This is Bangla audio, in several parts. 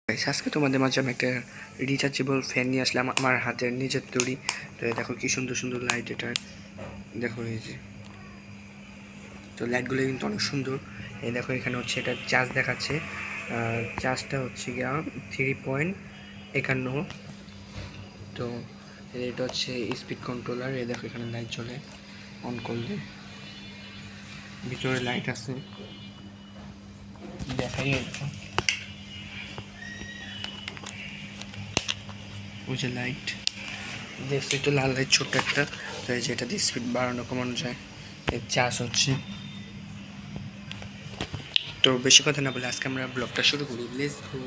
গাইস আজকে তোমাদের মাঝে আমি একটা রিচার্জেবল ফ্যান নিয়ে আসলাম আমার হাতের নিজের তৈরি। তো দেখো কি সুন্দর সুন্দর লাইট, এটা দেখো এই যে, তো লাইটগুলো কিন্তু অনেক সুন্দর। এই দেখো এখানে হচ্ছে এটা চার্জ দেখাচ্ছে, চার্জটা হচ্ছে গিয়া 3.51। তো এটা হচ্ছে স্পিড কন্ট্রোলার। এই দেখো এখানে লাইট জ্বলে, অন করলে ভিতরে লাইট আছে, দেখাই এটা ওই যে লাইট দেখছি, তো লাল লাইট ছোট্ট একটা। তো এই যে এটা দিয়ে স্পিড বাড়ানো কমানো যায়, এর চার্জ হচ্ছে। তো বেশি কথা না বলে আজকে আমরা ব্লগটা শুরু করি। লেটস গো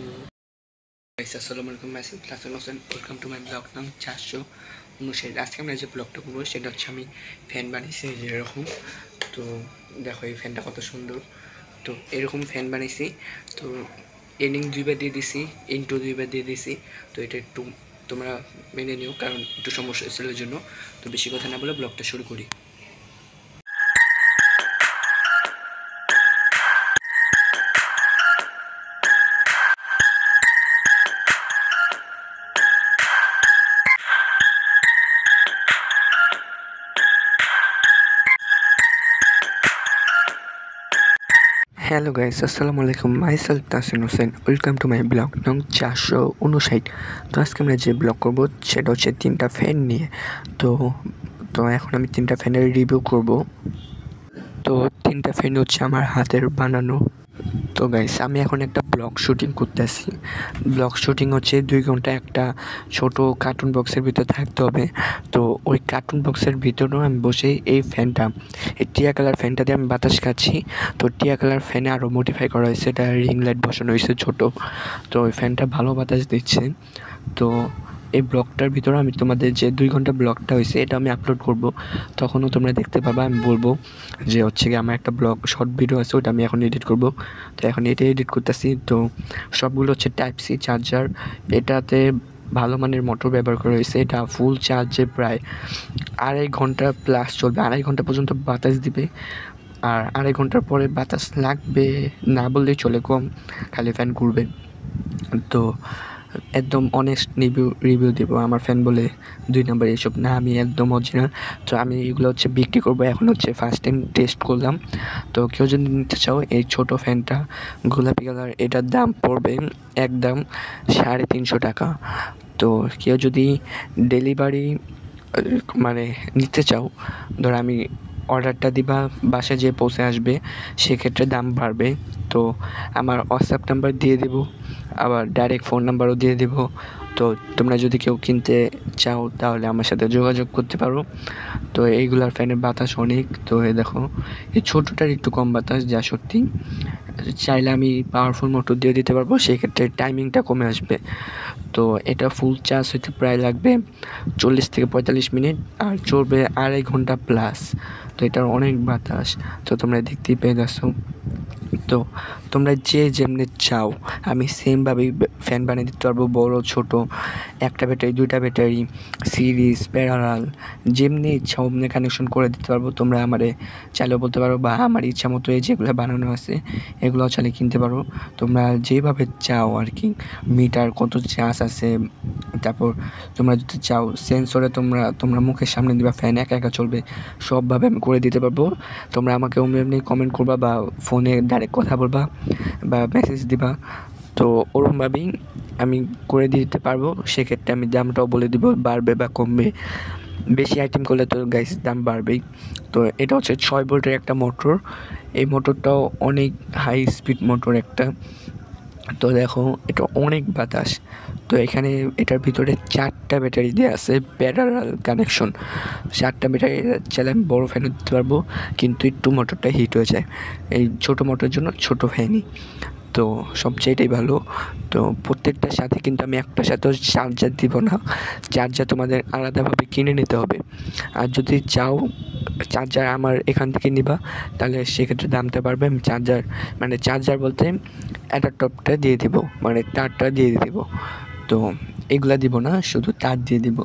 গাইস, আসসালামু আলাইকুম, myself Hasan Hossain, welcome to my blog নাম 459। আজকে আমরা যে ব্লগটা করবো সেটা হচ্ছে আমি ফ্যান বানিয়েছি এরকম। তো দেখো এই ফ্যানটা কত সুন্দর। তো এরকম ফ্যান বানিয়েছি। তো এন্ডিং 2বার দিয়ে দিছি, ইনটু 2বার দিয়ে দিছি। তো এটা একটু তোমরা মেনে নিও, কারণ একটু সমস্যা ছিল জন্য। তো বেশি কথা না বলে ব্লগটা শুরু করি। হ্যালো গাইস, আসসালামু আলাইকুম, myself Tasin Hossain, welcome to my blog নং 459। তো আজকে আমরা যে ব্লগ করবো সেটা হচ্ছে 3টা ফ্যান নিয়ে। তো তো এখন আমি 3টা ফ্যানের রিভিউ করব। তো 3টা ফ্যান হচ্ছে আমার হাতের বানানো। তো গাইস আমি এখন একটা ব্লগ শুটিং করতেছি। ব্লগ শুটিং হচ্ছে 2 ঘন্টা একটা ছোট কার্টুন বক্সের ভিতরে থাকতে হবে। তো ওই কার্টুন বক্সের ভিতরেও আমি বসে এই ফ্যানটা, এই টিয়া কালার ফ্যানটা দিয়ে আমি বাতাস খাচ্ছি। তো টিয়া কালার ফ্যানে আরও মডিফাই করা হয়েছে, এটা রিং লাইট বসানো হয়েছে ছোট। তো ওই ফ্যানটা ভালো বাতাস দিচ্ছে। তো এই ব্লগটার ভিতরে আমি তোমাদের যে 2 ঘন্টা ব্লগটা হয়েছে এটা আমি আপলোড করব, তখনও তোমরা দেখতে পাবা। আমি বলবো যে হচ্ছে কি আমার একটা ব্লগ শর্ট ভিডিও আছে, ওটা আমি এখন এডিট করব। তো এখন এটা এডিট করতেছি। তো সবগুলো হচ্ছে টাইপ সি চার্জার, এটাতে ভালো মানের মোটর ব্যবহার করা হয়েছে। এটা ফুল চার্জে প্রায় 2.5 ঘন্টা প্লাস চলবে, 2.5 ঘন্টা পর্যন্ত বাতাস দিবে। আর 2.5 ঘন্টার পরে বাতাস লাগবে না বললেই চলে, কম খালি ফ্যান ঘুরবে। তো একদম অনেস্ট রিভিউ দেবো। আমার ফ্যান বলে 2 নাম্বার এইসব না, আমি একদম অরিজিনাল। তো আমি এগুলো হচ্ছে বিক্রি করবো, এখন হচ্ছে ফার্স্ট টাইম টেস্ট করলাম। তো কেউ যদি নিতে চাও এই ছোটো ফ্যানটা গোলাপি কালার, এটার দাম পড়বে একদম 350 টাকা। তো কেউ যদি ডেলিভারি মানে নিতে চাও, ধরো আমি অর্ডারটা দিবা, বাসায় যেয়ে পৌঁছে আসবে, সেক্ষেত্রে দাম বাড়বে। তো আমার হোয়াটসঅ্যাপ নাম্বার দিয়ে দেবো, আবার ডাইরেক্ট ফোন নাম্বারও দিয়ে দেবো। তো তোমরা যদি কেউ কিনতে চাও তাহলে আমার সাথে যোগাযোগ করতে পারো। তো এইগুলার ফ্যানের বাতাস অনেক। তো এই দেখো এই ছোটোটার একটু কম বাতাস, যা সত্যি। চাইলে আমি পাওয়ারফুল মোটর দিয়ে দিতে পারবো, সেক্ষেত্রে টাইমিংটা কমে আসবে। তো এটা ফুল চার্জ হতে প্রায় লাগবে 40 থেকে 45 মিনিট, আর চলবে 2.5 ঘন্টা প্লাস। তো এটার অনেক বাতাস, তো তোমরা দেখতেই পেয়ে যাচ্ছ। তো তোমরা যে যেমনি চাও আমি সেমভাবেই ফ্যান বানিয়ে দিতে পারবো, বড় ছোট, একটা ব্যাটারি, 2টা ব্যাটারি, সিরিজ, প্যারালাল, যেমনি ইচ্ছা অমনি কানেকশন করে দিতে পারবো। তোমরা আমারে চাইলেও বলতে পারো, বা আমার ইচ্ছা মতো এই যেগুলো বানানো আছে এগুলোও চাইলে কিনতে পারো। তোমরা যেভাবে চাও আর কি, মিটার কত চার্জ আছে, তারপর তোমরা যদি চাও সেন্সরে তোমরা মুখের সামনে দিবা, ফ্যান একা একা চলবে, সবভাবে আমি করে দিতে পারবো। তোমরা আমাকে এমনি কমেন্ট করবা বা ফোনে ডাইরেক্ট কথা বলবা বা মেসেজ দিবা। তো ওরকমভাবেই আমি করে দিতে পারবো। সেক্ষেত্রে আমি দামটাও বলে দিব, বাড়বে বা কমবে। বেশি আইটেম করলে তো গাইস দাম বাড়বেই। তো এটা হচ্ছে 6 ভোল্টের একটা মোটর। এই মোটরটাও অনেক হাই স্পিড মোটর একটা। তো দেখো এটা অনেক বাতাস। তো এখানে এটার ভিতরে 4টা ব্যাটারি দেওয়া আছে, প্যারালাল কানেকশন। 4টা ব্যাটারি চাইলে আমি বড়ো ফ্যানও দিতে পারবো, কিন্তু একটু মোটরটা হিট হয়ে যায়। এই ছোটো মোটরের জন্য ছোটো ফ্যানই তো সবচেয়ে এটাই ভালো। তো প্রত্যেকটার সাথে কিন্তু আমি একটার সাথেও চার্জার দিব না, চার্জার তোমাদের আলাদাভাবে কিনে নিতে হবে। আর যদি চাও চার্জার আমার এখান থেকে নিবা, তাহলে সেক্ষেত্রে দামটা বাড়বে। আমি চার্জার বলতে অ্যাডাপ্টারটা দিয়ে দিব, মানে তারটা দিয়ে দিব। তো এগুলা দিব না, শুধু তার দিয়ে দিব।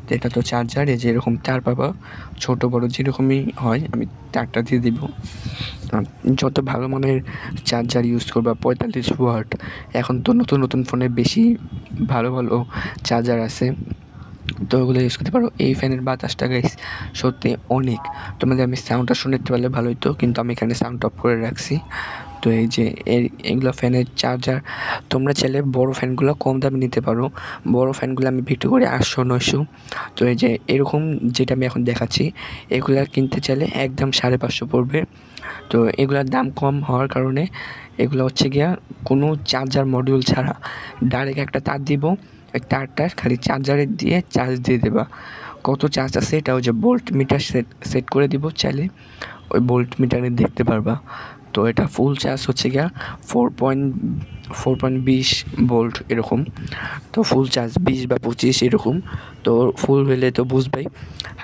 তো এটা তো চার্জার, এই যে এরকম তার পাবা, ছোটো বড় যেরকমই হয় আমি তারটা দিয়ে দিব। যত ভালো মানের চার্জার ইউজ করবা, 45 ওয়াট, এখন তো নতুন নতুন ফোনে বেশি ভালো ভালো চার্জার আছে, তো ওগুলো ইউজ করতে পারো। এই ফ্যানের বাতাসটা গাইস সত্যি অনেক, তোমাদের আমি সাউন্ডটা শুনতে পারলে ভালো হতো, কিন্তু আমি এখানে সাউন্ড অফ করে রাখছি। তো এই যে এগুলো ফ্যানের চার্জার, তোমরা চাইলে বড়ো ফ্যানগুলো কম দামে নিতে পারো। বড়ো ফ্যানগুলো আমি বিক্রি করি 800-900। তো এই যে এরকম যেটা আমি এখন দেখাচ্ছি, এগুলা কিনতে চাইলে একদম 550 পড়বে। তো এগুলার দাম কম হওয়ার কারণে এগুলো হচ্ছে গিয়া কোনো চার্জার মডিউল ছাড়া ডাইরেক্ট একটা তার দিব, ওই তারটা খালি চার্জারে দিয়ে চার্জ দিয়ে দেবা। কত চার্জ আছে এটা ওই যে ভোল্ট মিটার সেট করে দিব, চাইলে ওই ভোল্ট মিটারে দেখতে পারবা। তো এটা ফুল চার্জ হচ্ছে গিয়া 4.20 ভোল্ট এরকম। তো ফুল চার্জ 20 বা 25 এরকম। তো ফুল হলে তো বুঝবাই।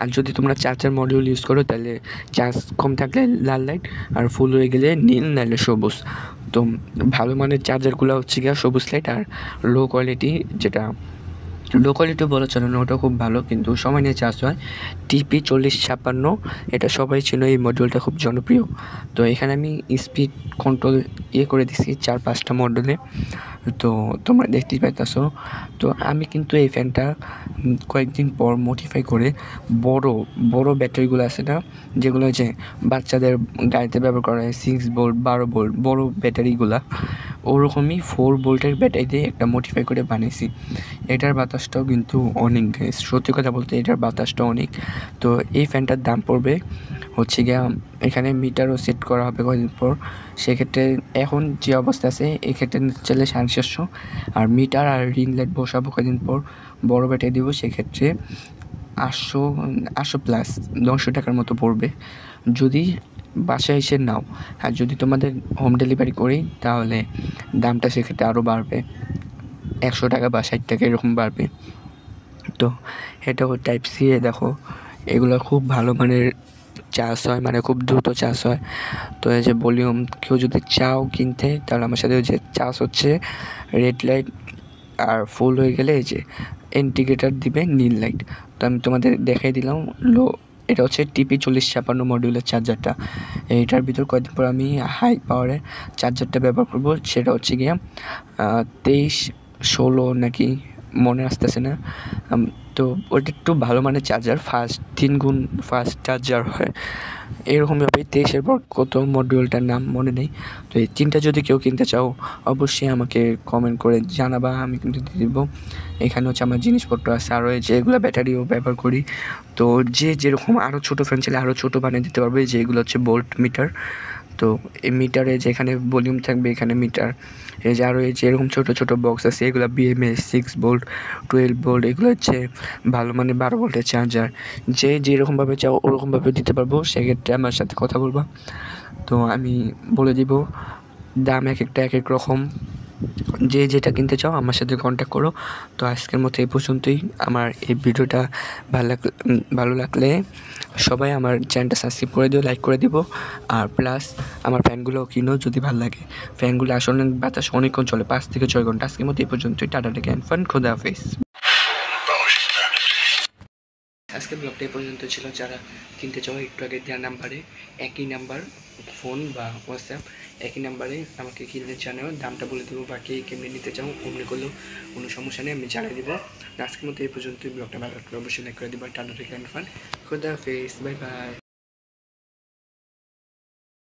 আর যদি তোমরা চার্জার মডিউল ইউজ করো তাহলে চার্জ কম থাকলে লাল লাইট, আর ফুল হয়ে গেলে নীল, নাহলে সবুজ। তো ভালো মানের চার্জারগুলো হচ্ছে গিয়া সবুজ লাইট, আর লো কোয়ালিটি যেটা লো কোয়ালিটি বলা চলে না, ওটা খুব ভালো কিন্তু সময় নিয়ে চার্জ হয়, TP4056। এটা সবাই ছিল, এই মডিউলটা খুব জনপ্রিয়। তো এখানে আমি স্পিড কন্ট্রোল করে দিছি 4-5টা মডেলে, তো তোমরা দেখতেই পাইতেছো। তো আমি কিন্তু এই ফ্যানটা কয়েকদিন পর মডিফাই করে বড় বড় ব্যাটারিগুলো আছে না, যেগুলো যে বাচ্চাদের গাড়িতে ব্যবহার করা হয়, 6 ভোল্ট 12 ভোল্ট বড় ব্যাটারিগুলা, ওরকমই 4 ভোল্টের ব্যাটারি দিয়ে একটা মডিফাই করে বানিয়েছি। এটার বাতাসটাও কিন্তু অনেক গাইস, সত্যি কথা বলতে এটার বাতাসটা অনেক। তো এই ফ্যানটার দাম পড়বে হচ্ছে গিয়া, এখানে মিটারও সেট করা হবে কয়েকদিন পর, সেক্ষেত্রে এখন যে অবস্থা আছে এক্ষেত্রে নিতে চাইলে 750। আর মিটার আর রিং লাইট বসাবো কয়েকদিন পর, বড় ব্যাটারি দেবো, সেক্ষেত্রে 800 প্লাস 900 টাকার মতো পড়বে যদি বাসায় এসে নাও। আর যদি তোমাদের হোম ডেলিভারি করি তাহলে দামটা সেক্ষেত্রে আরও বাড়বে, 100 টাকা বা 60 টাকা এরকম বাড়বে। তো এটাও টাইপ সি দেখো, এগুলো খুব ভালো মানের চার্জ হয়, মানে খুব দ্রুত চার্জ হয়। তো এই যে ভলিউম, কেউ যদি চাও কিনতে তাহলে আমার সাথে ওই যে চার্জ হচ্ছে রেড লাইট, আর ফুল হয়ে গেলে এই যে ইন্ডিকেটার দিবে নীল লাইট। তো আমি তোমাদের দেখাই দিলাম লো, এটা হচ্ছে TP4056 মডিউলের চার্জারটা। এইটার ভিতর কয়েকদিন পর আমি হাই পাওয়ারের চার্জারটা ব্যবহার করব, সেটা হচ্ছে গিয়ে 2316 নাকি মনে আসতেছে না। তো ওটা একটু ভালো মানের চার্জার, ফাস্ট 3 গুণ ফাস্ট চার্জার হয় এরকমভাবে। 23-এর পর কত মডিউলটার নাম মনে নেই। তো এই 3টা যদি কেউ কিনতে চাও অবশ্যই আমাকে কমেন্ট করে জানাবা, আমি কিন্তু দিয়ে দিব। এখানে হচ্ছে আমার জিনিসপত্র আছে, আরও যে এগুলো ব্যাটারিও ব্যবহার করি। তো যে যেরকম আরও ছোটো ফ্যান চাইলে আরও ছোটো বানিয়ে দিতে পারবে, যে এগুলো হচ্ছে ভোল্ট মিটার। তো এই মিটারে যেখানে ভলিউম থাকবে এখানে মিটার, এই যে আরও এই যে এরকম ছোটো ছোটো বক্স আছে, এগুলো BMS 6 ভোল্ট 12 ভোল্ট, এগুলো হচ্ছে ভালো মানে 12 ভোল্টের চার্জার। যে যেরকমভাবে চাও ওরকমভাবে দিতে পারবো, সেক্ষেত্রে আমার সাথে কথা বলবা। তো আমি বলে দিব দাম এক একটা এক এক রকম, যে যেটা কিনতে চাও আমার সাথে কন্ট্যাক্ট করো। তো আজকের মতো এই পর্যন্তই। আমার এই ভিডিওটা ভালো লাগলে সবাই আমার চ্যানেলটা সাবস্ক্রাইব করে দিও, লাইক করে দিব। আর প্লাস আমার ফ্যানগুলোও কিনো যদি ভালো লাগে। ফ্যানগুলো আসলে বাতাস অনেকক্ষণ চলে, 5 থেকে 6 ঘন্টা। আজকের মতো এই পর্যন্তই। টাটা টেক এন্ড ফান, খোদা হাফেজ। আজকের ব্লগটা এই পর্যন্ত ছিল। যারা কিনতে চাও একটু আগে দেওয়া নাম্বারে, একই নাম্বার ফোন বা হোয়াটসঅ্যাপ, একই নাম্বারে আমাকে কিনতে জানাও, দামটা বলে দেবো, বা কে কেমনি নিতে চাও অমনি করলেও কোনো সমস্যা নেই, আমি জানিয়ে দেবো। আজকের মতো এই পর্যন্তই। ব্লগটা ভালো লাগলে অবশ্যই লাইক করে দেবো। টাটা টেক এন্ড ফান, খোদা হাফেজ, বাই বাই।